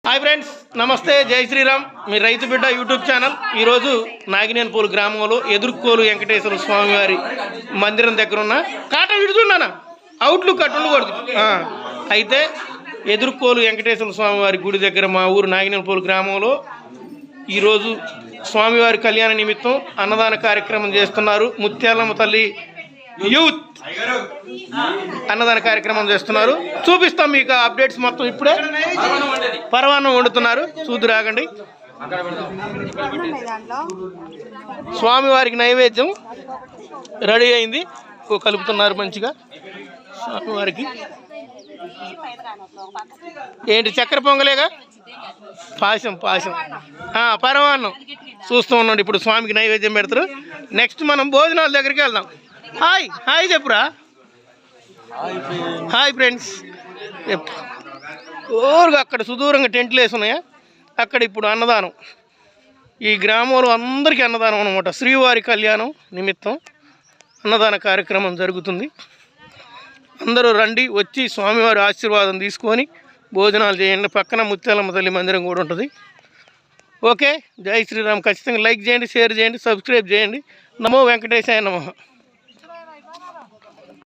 Hi friends, నమస్తే, జై శ్రీరామ్. మీ రైతు బిడ్డ యూట్యూబ్ ఛానల్. ఈరోజు నాగినేనిపూలు గ్రామంలో ఎదుర్కోలు వెంకటేశ్వర స్వామి వారి మందిరం దగ్గర ఉన్న కాట విడుతున్నానా అవుట్లుక్ అటు ఉండకూడదు. అయితే ఎదుర్కోలు వెంకటేశ్వర స్వామి వారి గుడి దగ్గర మా ఊరు నాగినేనిపూలు గ్రామంలో ఈరోజు స్వామివారి కళ్యాణ నిమిత్తం అన్నదాన కార్యక్రమం చేస్తున్నారు. ముత్యాలమ్మ తల్లి యూత్ అన్నదాన కార్యక్రమం చేస్తున్నారు. చూపిస్తాం మీకు అప్డేట్స్ మొత్తం. ఇప్పుడే పరవాన్నం వండుతున్నారు, చూద్దు రాగండి. స్వామివారికి నైవేద్యం రెడీ అయింది, కలుపుతున్నారు మంచిగా. స్వామివారికి ఏంటి చక్కెర పొంగలేగా, పాశం పరవాన్నం చూస్తూ ఉన్నాడు. ఇప్పుడు స్వామికి నైవేద్యం పెడతారు. నెక్స్ట్ మనం భోజనాల దగ్గరికి వెళ్దాం. హాయ్ చెప్పురా. Hi friends. ఊరుగా అక్కడ సుదూరంగా టెంట్లు వేసి ఉన్నాయా, అక్కడ ఇప్పుడు అన్నదానం. ఈ గ్రామంలో అందరికీ అన్నదానం అనమాట. శ్రీవారి కళ్యాణం నిమిత్తం అన్నదాన కార్యక్రమం జరుగుతుంది. అందరూ రండి, వచ్చి స్వామివారి ఆశీర్వాదం తీసుకొని భోజనాలు చేయండి. పక్కన ముత్యాలమ్మ తల్లి మందిరం కూడా ఉంటుంది. ఓకే, జై శ్రీరామ్. ఖచ్చితంగా లైక్ చేయండి, షేర్ చేయండి, సబ్స్క్రైబ్ చేయండి. నమో వెంకటేశాయ నమః.